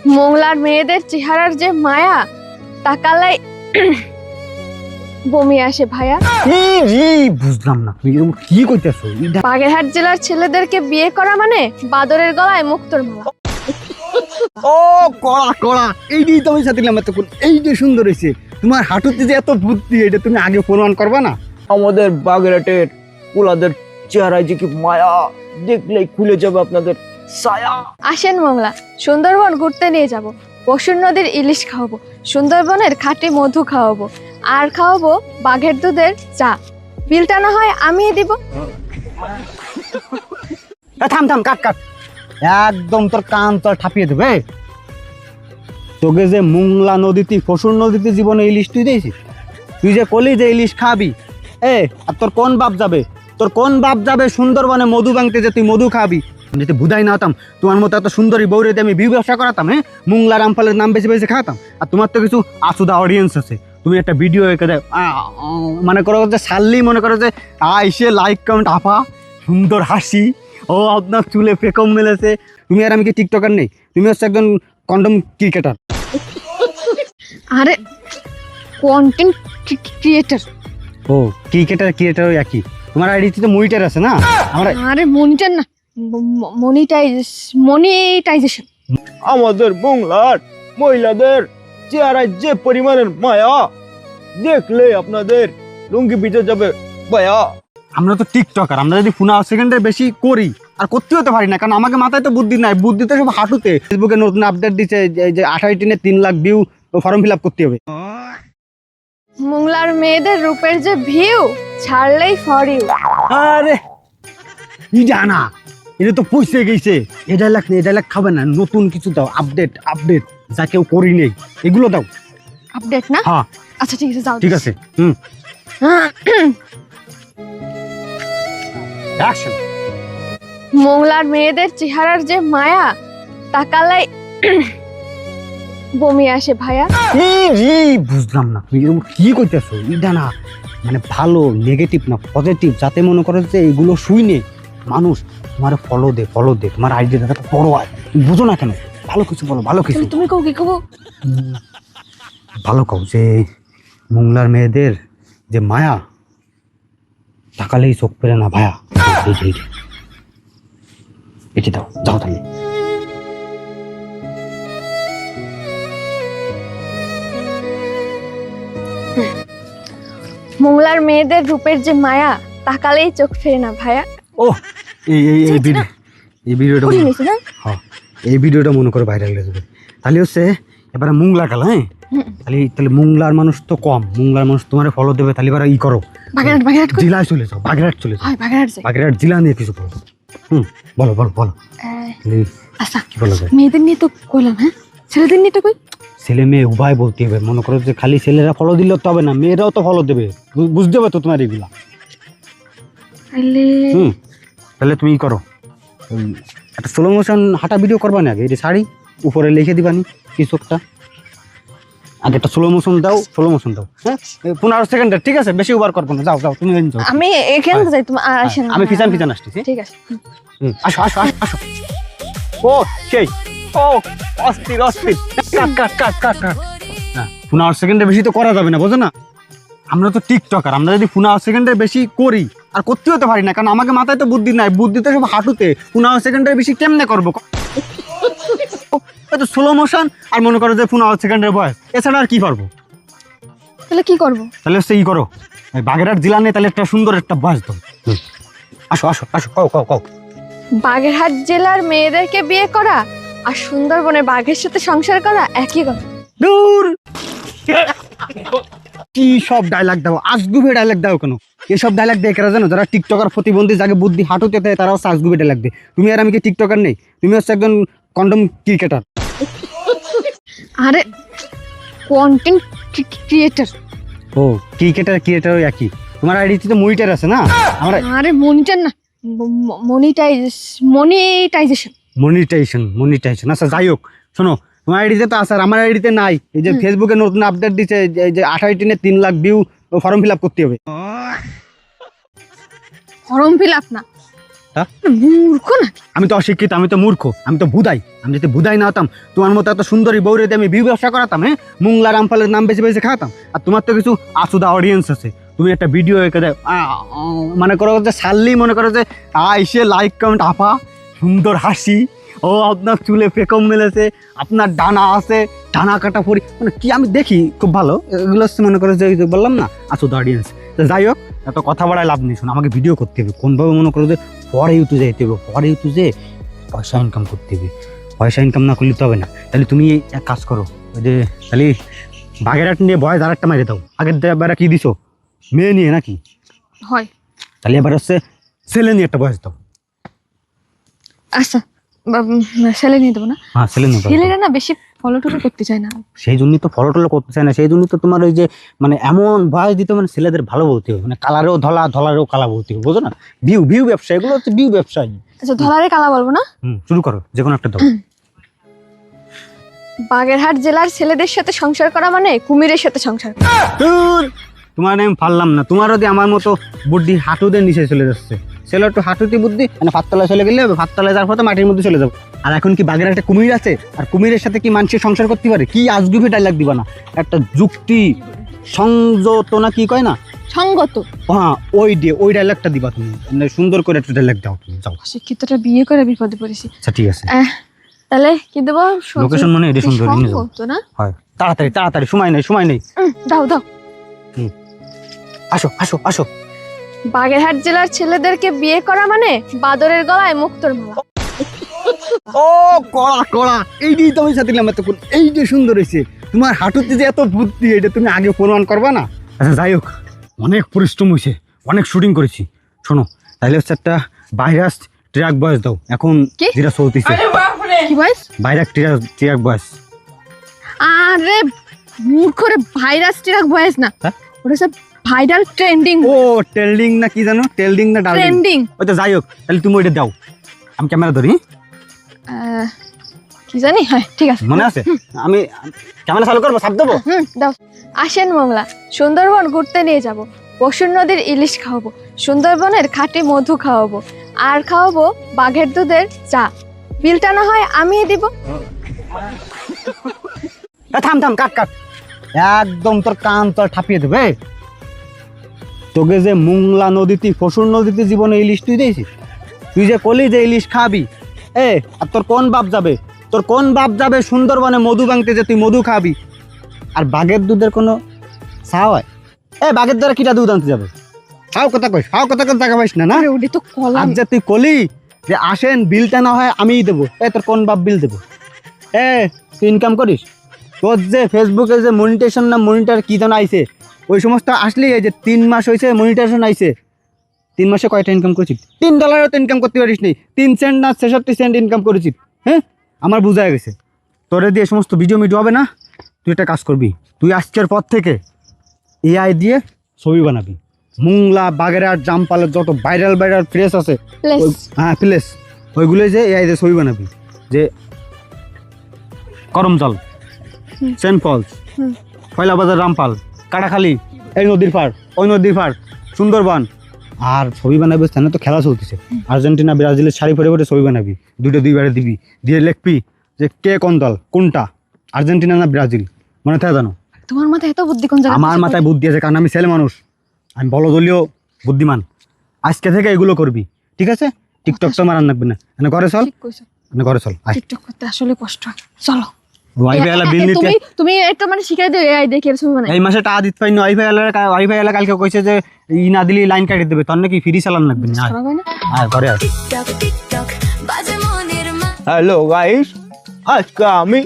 মোংলার মেয়েদের চেহারার যে মায়া তাকালাই বমি আসে ভাইয়া। বুঝলাম না তুমি এরকম কি কইতেছো। বাগেরহাট জেলার ছেলেদেরকে বিয়ে করা মানে বাদরের গলায় মুক্তোর মালা। ও কড়া কড়া, এই দিয়েই তো আমি সাথিলাম এতক্ষণ। এই যে সুন্দর হয়েছে তোমার হাঁটুতে যে এত বুদ্ধি, এটা তুমি আগে প্রমাণ করবা না? আমাদের বাগেরহাটের পোলাদের চেহারায় যে কি মায়া, দেখলেই খুলে যাবে আপনাদের ছায়া। আসেন মোংলা, সুন্দরবন ঘুরতে নিয়ে যাব। পশুর নদীর ইলিশ খাওয়াবো, সুন্দরবনের খাঁটি মধু খাওয়াবো, আর খাওয়াবো বাঘের দুধের চা। বিলটা না হয় আমিই দিব। থাম থাম, কাট কাট, একদম তোর কান তোর ঠাপিয়ে দেবে। তোকে যে মোংলা নদীতে ফসুর নদীতে জীবনে ইলিশ তুই দিয়েছিস, তুই যে কলি যে ইলিশ খাবি, আর তোর কোন বাপ যাবে, তোর কোন বাপ যাবে সুন্দরবনে মধু ভাঙতে যে তুই মধু খাবি? যদি বুধাই না হতাম তোমার মতো এত সুন্দরী বউরে দিয়ে আমি বিউ ব্যবসা করাতাম, মোংলা রামপালের নাম বেশি বেশি খাওয়াতাম। আর তোমার তো কিছু আসুদা অডিয়েন্স আছে, তুমি একটা ভিডিও এঁকে দেয় মনে করো যে সাল্লি, মনে করো যে আইসে লাইক কমেন্ট আপা সুন্দর হাসি, ও আপনার চুলে পেকম মেলেছে। তুমি আর আমি কি টিকটকার নেই? তুমি হচ্ছে একজন কন্ডম ক্রিকেটার। আরে কন্টেন্ট ক্রিয়েটর। ও ক্রিকেটার একই, তোমার আইডিতে তো মনিটার আছে না? আমার আরে মনিটার না, মনিটাইজেশন। আমাদের বাংলার মহিলাদের চেহারায় যে পরিমাণের মায়া, দেখলে আপনাদের লুঙ্গি ভিজে যাবে মায়া। আমরা তো টিকটকার, আমরা যদি 15 সেকেন্ডের বেশি করি আর করতেও তো পারি না, কারণ আমাকে মাথায় তো বুদ্ধি নাই, বুদ্ধি তো সব হাঁটুতে। ফেসবুকে নতুন আপডেট দিচ্ছে যে 28 দিনে 3 lakh view, form fill up করতে হবে। মোংলার মেয়েদের রূপের যে ভিউ ছাড়লেই ফর ইউ। আরে জানা, এটা তো পয়সা গেছে। এই ডায়লগ খাবে না, নতুন কিছু দাও, আপডেট যা কেউ করি নেই, এগুলো দাও। আপডেট না? হ্যাঁ আচ্ছা ঠিক আছে, যাও। ঠিক আছে। অ্যাকশন। মোংলার মেয়েদের চেহারার যে মায়া তাকালাই বমি আসে ভাইয়া। বুঝলাম না তুমি এরকম কি কইতেছো। এটা না মানে ভালো নেগেটিভ না পজিটিভ, যাতে মনে করো যে এগুলো শুইনে মানুষ তোমার ফলো দে, তোমার আইডিয়াটা একটা বড় হয়। বুঝো না কেন? ভালো কিছু বলো, ভালো কিছু। তুমি কও কি কও? ভালো কও যে মোংলার মেয়েদের যে মায়া তাকালেই চোখ পেরে না ভায়া। এটি দাও, যাও তুমি। মোংলার মেয়েদের রূপের যে মায়া তাকালেই চোখ ফেরে না ভাইয়া। ও এই ভিডিওটা পড়ে নিছি না? হ্যাঁ, এই ভিডিওটা মনে করে ভাইরাল হয়ে যাবে। তাহলে হচ্ছে এবারে মোংলা কাল, তাহলে মোংলার মানুষ তো কম, মোংলার মানুষ তোমার ফলো দেবে। তাহলে এবার ই করো, বাগেরহাট জেলায় চলে যাও, বাগেরহাট চলে যাও। হয় বাগেরহাট যাই। বাগেরহাট জেলা নিয়ে কিছু বলো। বলো। আচ্ছা কি বলা যায়? মেয়েদের নিয়ে তো কইলাম, হ্যাঁ ছেলেদের নিয়ে তো কই। ছেলে মেয়ে উভয় বলতে হবে। মনে করো যে খালি ছেলেরা ফলো দিলে তো হবে না, মেয়েরাও তো ফলো দেবে। বুঝতে হবে তো তোমার এগুলা। তাহলে তুমি করো, একটা স্লো মোশন হাঁটা ভিডিও করবা না আগে, এই যে শাড়ি উপরে লিখে দিবানি কিছু একটা। আগে একটা স্লো মোশন দাও, হ্যাঁ 15 সেকেন্ডের, ঠিক আছে? বেশি ওভার করবো না, যাও তুমি যাও। আমি এখান থেকে যাই, তোমার আসেন। আমি ফিচান আসছি। ঠিক আছে। আসো। ও সেই অস্থির কাট। হ্যাঁ 15 সেকেন্ডের বেশি তো করা যাবে না, বোঝো না? আমরা তো টিকটকার, আমরা যদি 15 সেকেন্ডের বেশি করি আর করতেও তো পারি না, কারণ আমাকে মাথায় তো বুদ্ধি নাই, বুদ্ধি তো সব হাঁটুতে। 15 সেকেন্ডের বেশি কেমনে করবো? স্লো মোশন আর মনে করো যে 15 সেকেন্ডের বয়স, এছাড়া আর কি পারবো? তাহলে কি করবো? তাহলে সেই করো, বাগেরহাট জেলা নিয়ে তাহলে একটা সুন্দর একটা বয়স দাও। আসো কও। বাগেরহাট জেলার মেয়েদেরকে বিয়ে করা আর সুন্দরবনের বাঘের সাথে সংসার করা একই কথা। দূর কি সব ডায়লগ দাও, আজগুবি ডায়লগ দাও কেন? এসব ডায়লগ দিয়ে কেন জানো? যারা টিকটকার প্রতিবন্ধী, যাকে বুদ্ধি হাঁটুতে দেয়, তারাও আজগুবি ডায়লগ দেয়। তুমি আর আমি কি টিকটকার নেই? তুমি হচ্ছে একজন কন্ডম ক্রিকেটার। আরে কন্টেন্ট ক্রিয়েটর। ও ক্রিকেটার একই, তোমার আইডিতে তো মনিটার আছে না? আমার আরে মনিটার না, মনিটাইজেশন। আচ্ছা যাই হোক, শোনো, তোমার আইডিতে তো আছে আর আমার আইডিতে নাই। এই যে ফেসবুকে নতুন আপডেট দিচ্ছে যে 28 দিনে 3 lakh view, form fill up করতে হবে। ফর্ম ফিল আপ না, তা মূর্খ না আমি তো অশিক্ষিত, আমি তো মূর্খ, আমি তো ভুদাই। আমি যদি ভুদাই না হতাম তোমার মতো এত সুন্দরী বউরে দিয়ে আমি বিউ ব্যবসা করাতাম, হ্যাঁ, মুংলা রামফলের নাম বেছে বেছে খাওয়াতাম। আর তোমার তো কিছু আসুদা অডিয়েন্স আছে, তুমি একটা ভিডিও এঁকে দেয় মনে করো যে সারলি, মনে করো যে এসে লাইক কমেন্ট, আপা সুন্দর হাসি, ও আপনার চুলে পেকম মেলেছে, আপনার ডানা আছে, ডানা কাটা পরি, মানে কি আমি দেখি খুব ভালো। এগুলো হচ্ছে মনে করো যে ওই যে বললাম না আসুদা অডিয়েন্স। তো যাই হোক, এত কথা বাড়ায় লাভ নেই। শোনো, আমাকে ভিডিও করতে হবে কোনভাবে, মনে করো যে পরে ইউটিউবে যেতে হবে, পরে ইউটিউবে পয়সা ইনকাম করতে হবে। পয়সা ইনকাম না করলে তো হবে না। তাহলে তুমি এক কাজ করো, ওই যে তাহলে বাগেরহাট নিয়ে বয়স আর একটা মারি দাও। আগের বেড়া কি দিছো, মেয়ে নিয়ে নাকি? হয়। তাহলে এবার হচ্ছে ছেলে নিয়ে একটা বয়স দাও। আচ্ছা ছেলে নিয়ে দেবো না, হ্যাঁ, ছেলে নিয়ে দাও। ছেলেরা না বেশি ফলো টলো করতে চায় না। সেই জন্যই তো ফলো টলো করতে চায় না, সেই জন্যই তো তোমার ওই যে মানে এমন বয়স দিতে, মানে ছেলেদের ভালো বলতে হবে, মানে কালারেও ধলা, ধলারেও কালা বলতে হবে, বুঝো না? ভিউ ভিউ ব্যবসা, এগুলো হচ্ছে ভিউ ব্যবসায়ী। আচ্ছা ধলারে কালা বলবো না। শুরু করো, যে কোনো একটা দাও। বাগেরহাট জেলার ছেলেদের সাথে সংসার করা মানে কুমিরের সাথে সংসার করা। ধুর, তোমার আমি পারলাম না। তোমারও যে আমার মতো বুদ্ধি হাঁটুদের নিচে চলে যাচ্ছে। ছেলে একটু হাঁটুতি বুদ্ধি, মানে ফাততলায় চলে গেলে হবে, ফাততলায় যাওয়ার পথে মাটির মধ্যে চলে যাবো। আর এখন কি বাগের একটা কুমির আছে, আর কুমিরের সাথে কি মানুষের সংসার করতে পারে? কি আজগুবি ডায়লগ দিবা না, একটা যুক্তি সংযত না কি কয় না, সঙ্গত। হ্যাঁ, ওই ডায়লগটা দিবা তুমি, মানে সুন্দর করে একটা ডায়লগ দাও তুমি, যাও। শিক্ষিতটা বিয়ে করে বিপদে পড়েছি। আচ্ছা ঠিক আছে, তাহলে কি দেবো? লোকেশন মানে এটা সুন্দর নিয়ে যাও। তো না হয়, তাড়াতাড়ি তাড়াতাড়ি, সময় নেই সময় নেই। দাও দাও। আসো আসো আসো। বাগেরহাট জেলার ছেলেদেরকে বিয়ে করা মানে বাদরের গলায় মুক্তোর মালা। ও কড়া কড়া, এই দিয়েই তো আমি সাথে দিলাম এতক্ষণ। এই যে সুন্দর হয়েছে, তোমার হাঁটুতে যে এত বুদ্ধি, এটা তুমি আগে প্রমাণ করবা না? আচ্ছা যাই হোক, অনেক পরিশ্রম হয়েছে, অনেক শুটিং করেছি। শোনো, তাহলে হচ্ছে একটা ভাইরাস ট্র্যাক বয়স দাও এখন, কি? যেটা চলতেছে। কি বয়স? ভাইরাস ট্র্যাক বয়স। আরে মূর্খরে, ভাইরাস ট্রাক বয়স না, হ্যাঁ? ওটা সব ভাইরাল ট্রেন্ডিং। ও টেল্ডিং না কি জানো, টেল্ডিং না ডার্লিং, ট্রেন্ডিং। ওই তো। যাই হোক, তাহলে তুমি ওইটা দাও, আমি ক্যামেরা ধরি। কি জানি, হ্যাঁ ঠিক আছে, মনে আছে? আমি ক্যামেরা চালু করবো, সাপ দেবো। দাও। আসেন মোংলা, সুন্দরবন ঘুরতে নিয়ে যাব। পশুর নদীর ইলিশ খাওয়াবো, সুন্দরবনের খাঁটি মধু খাওয়াবো, আর খাওয়াবো বাঘের দুধের চা। বিলটা না হয় আমিই দিব। থাম থাম, কাট কাট, একদম তোর কান তোর ঠাপিয়ে দেবে। তোকে যে মুংলা নদীতে, ফসুর নদীতে জীবনে ইলিশ তুই দিয়েছিস, তুই যে কলি যে ইলিশ খাবি, আর তোর কোন বাপ যাবে, তোর কোন বাপ যাবে সুন্দরবনে মধু ভাঙতে, যে তুই মধু খাবি? আর বাঘের দুধের কোনো চা হয়? বাঘের দ্বারা কিটা দুধ আনতে যাবে? হাও কথা কইস, হাও কথা কথা টাকা পাইস না না। ওটি তো কলা। আর যে তুই কলি যে আসেন বিলটা না হয় আমিই দেবো, তোর কোন বাপ বিল দেবো? তুই ইনকাম করিস, তোর যে ফেসবুকে যে মনিটেশন না মনিটার কি যেন আইছে, ওই সমস্ত আসলেই এই যে 3 মাস হয়েছে মনিটেশন আইছে, 3 মাসে কয়টা ইনকাম করেছিস? $3 তো ইনকাম করতে পারিস নি, 3 সেন্ট না 66 সেন্ট ইনকাম করেছিস। হ্যাঁ, আমার বোঝা গেছে। তোরে দিয়ে সমস্ত ভিডিও হবে না। তুই একটা কাজ করবি, তুই আজকের পর থেকে AI দিয়ে ছবি বানাবি। মুংলা, বাগেরহাট, জামপালের যত ভাইরাল ভাইরাল প্লেস আছে, হ্যাঁ প্লেস, ওইগুলো যে AI দিয়ে ছবি বানাবি। যে করমজল, সেন্ট ফলস, পয়লাবাজার, রামপাল, কাটাখালী, এই নদীর পার, ওই নদীর পার, সুন্দরবন। আর ছবি বানাবি, স্থানে তো খেলা চলতেছে, আর্জেন্টিনা ব্রাজিলের শাড়ি পরে পরে ছবি বানাবি, দুইবারে দিবি, দিয়ে লিখবি যে কে কোন দল, কোনটা আর্জেন্টিনা না ব্রাজিল, মনে থাকে জানো? তোমার মাথায় এত বুদ্ধি কোন জায়গা? আমার মাথায় বুদ্ধি আছে, কারণ আমি ছেলে মানুষ, আমি বলদলীয় বুদ্ধিমান। আজকে থেকে এগুলো করবি, ঠিক আছে? টিকটক তো মারান লাগবে না, ঘরে চল, ঘরে চল। টিকটক করতে আসলে কষ্ট হয়, চলো। ওয়াইফাই এলা বিল নিতে, তুমি একটা মানে শিখাই দিও, এই দেখে ছবি বানাই। এই মাসে টাকা দিতে পারি না। ওয়াইফাই এলা কালকে কইছে যে ই না দিলি লাইন কাটি দেবে, তোর নাকি ফ্রি চালান লাগবে না। ঘরে আয়। হ্যালো গাইস, আজকে আমি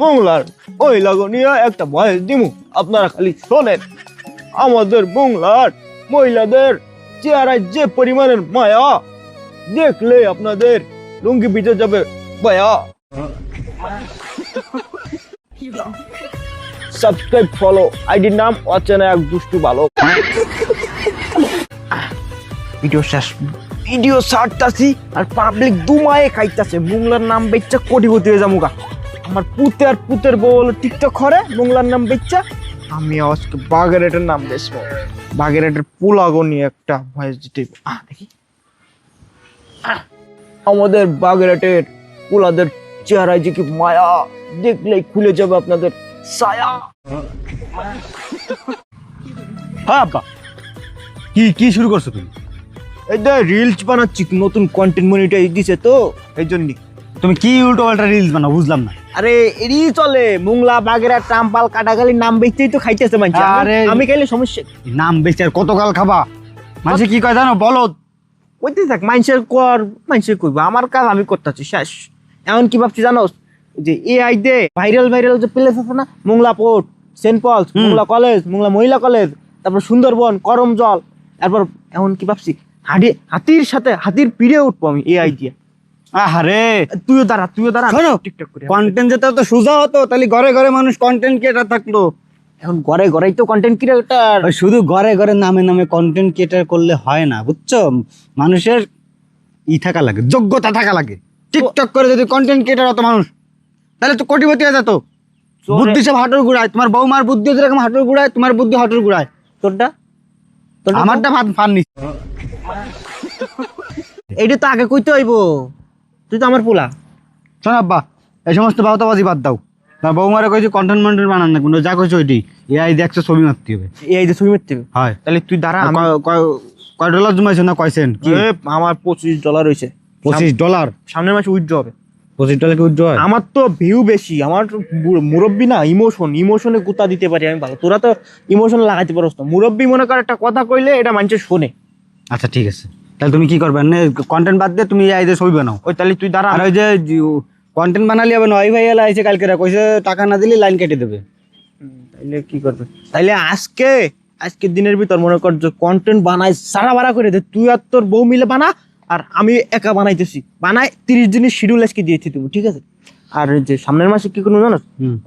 মোংলার মহিলা নিয়ে একটা ভয়েস দিমু, আপনারা খালি শোনেন। আমাদের মোংলার মহিলাদের চেহারায় যে পরিমাণের মায়া, দেখলে আপনাদের লুঙ্গি ভিজে যাবে মায়া। সাবস্ক্রাইব, ফলো, আইডির নাম অচেনা এক দুষ্টু বালক। ভিডিও ছাড়তাছি আর পাবলিক দুমায়ে খাইতাছে। মোংলার নাম বেচ্চা কোটিপতি হয়ে যামুগা। আমার পুতে আর পুতের বউ হলো টিকটক করে, মোংলার নাম বেচ্চা। আমি আজকে বাগেরহাটের নাম বেচবো, বাগেরহাটের পোলাগো নিয়ে একটা ভয়েস দিতে। দেখি আমাদের বাগেরহাটের পোলাদের চেহারায় যে কি মায়া, দেখলেই খুলে যাবে আপনাদের ছায়া। হ্যাঁ আব্বা, কি কি শুরু করছো তুমি? এই যে রিলস বানাচ্ছি, নতুন কন্টেন্ট মনিটাইজ দিছে তো এই জন্য। তুমি কি উল্টো পাল্টা রিলস বানাও বুঝলাম না। আরে এরই চলে, মুংলা বাগেরহাট ট্রাম্পাল কাটাখালি নাম বেচতেই তো খাইতেছে মানুষ। আরে আমি খাইলে সমস্যা নাম বেচে আর কতকাল খাবা? মানুষে কি কয় জানো, বলো। কইতে থাক, মানুষের কর, মানুষের কইবা, আমার কাজ আমি করতেছি শেষ। এমন কি ভাবছি জানো, যে এআই দে ভাইরাল ভাইরাল যে প্লেস আছে না, Mongla port, Saint Paul's, Mongla college, Mongla মহিলা কলেজ, তারপর সুন্দরবন, করমজল, তারপর এমন কি ভাবছি হাতির সাথে হাতির পিড়ে উঠবো আমি এআই দিয়ে। আহারে, তুইও দাঁড়া শোনো, টিকটক করে। কন্টেন্ট যেটা তো সোজা হতো, তাহলে ঘরে ঘরে মানুষ কন্টেন্ট ক্রিয়েটার থাকতো। এখন ঘরে ঘরেই তো কন্টেন্ট ক্রিয়েটর। ওই শুধু ঘরে ঘরে নামে নামে কন্টেন্ট ক্রিয়েটার করলে হয় না, বুঝছো? মানুষের থাকা লাগে, যোগ্যতা থাকা লাগে। টিকটক করে যদি কন্টেন্ট ক্রিয়েটার হতো মানুষ, তাহলে তো কোটিপতি হয়ে যেত। বুদ্ধি সব হাঁটুর গুড়ায়, তোমার বৌমার বুদ্ধি যেরকম হাঁটুর গুড়ায়, তোমার বুদ্ধি হাঁটুর গুড়ায়। তোরটা আমারটা ফান নি। এইটা তো আগে কইতে হইব, তুই তো আমার পোলা। শোন আব্বা, এই সমস্ত বাউতাবাজি বাদ দাও। তোমার বৌমারে কইছি কন্টেন্ট মন্টেন্ট বানান না, কোনো যা কইছো ওইটি এআই দেখছো ছবি মারতে হবে। এই যে ছবি মারতে হবে। হয়, তাহলে তুই দাঁড়া। কয় ডলার জমাইছো না কয়ছেন? কি আমার $25 হয়েছে। $25? সামনের মাসে উইথড্র হবে। $25 কি উইথড্র হয়? আমার তো ভিউ বেশি, আমার মুরব্বী না, ইমোশনে গুতা দিতে পারি আমি ভালো। তোরা তো ইমোশন লাগাইতে পারোস না। মুরব্বী মনে কর একটা কথা কইলে এটা মানুষের শোনে। আচ্ছা ঠিক আছে, তাহলে তুমি কি করবে? কন্টেন্ট বাদ দিয়ে তুমি এআই দিয়ে ছবি বানাও। ওই তাহলে তুই দাঁড়া। আর ওই যে কন্টেন্ট বানালি হবে না, ওই ভাই এলা আইছে কালকে, কইছে টাকা না দিলে লাইন কেটে দেবে। তাইলে কি করবে? তাইলে আজকের দিনের ভিতর মনে কর যে কন্টেন্ট বানাই সারা বাড়া করে দে। তুই আর তোর বউ মিলে বানা, আর আমি একা বানাইতেছি। বানাই 30 দিনের শিডিউল আজকে দিয়েছি তুমি, ঠিক আছে? আর যে সামনের মাসে কি করবো জানো,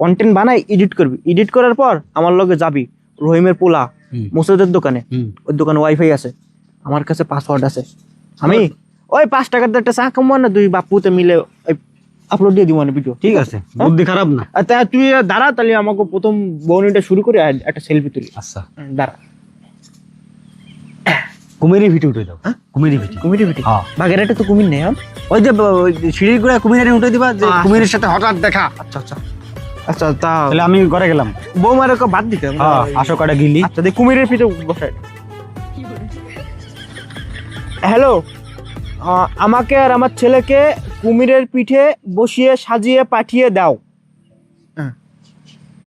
কন্টেন্ট বানাই এডিট করবি। এডিট করার পর আমার লগে যাবি রহিমের পোলা মোসাদের দোকানে। ওই দোকানে ওয়াইফাই আছে, আমার কাছে পাসওয়ার্ড আছে। আমি ওই 5 টাকার একটা চা কমবো না, দুই বাপুতে মিলে আপলোড দিয়ে দিব ভিডিও। ঠিক আছে, বুদ্ধি খারাপ না। আর তা তুই দাঁড়া, তাহলে আমাকে প্রথম বউনিটা শুরু করে আর একটা সেলফি তুলি। আচ্ছা, দাঁড়া। কুমিরি ভিডিও উঠে দাও। হ্যাঁ, কুমিরি ভিডিও। হ্যাঁ, বাগেরহাটে তো কুমির নেই। ওই যে সিঁড়ির গুড়ায় কুমিরে উঠে দিবা, যে কুমিরের সাথে হঠাৎ দেখা। আচ্ছা তাহলে আমি ঘরে গেলাম। বৌমার বাদ দিতে। হ্যাঁ, আসো কটা গিলি। আচ্ছা, দেখ কুমিরের পিঠে বসাই। হ্যালো, আমাকে আর আমার ছেলেকে কুমিরের পিঠে বসিয়ে সাজিয়ে পাঠিয়ে দাও।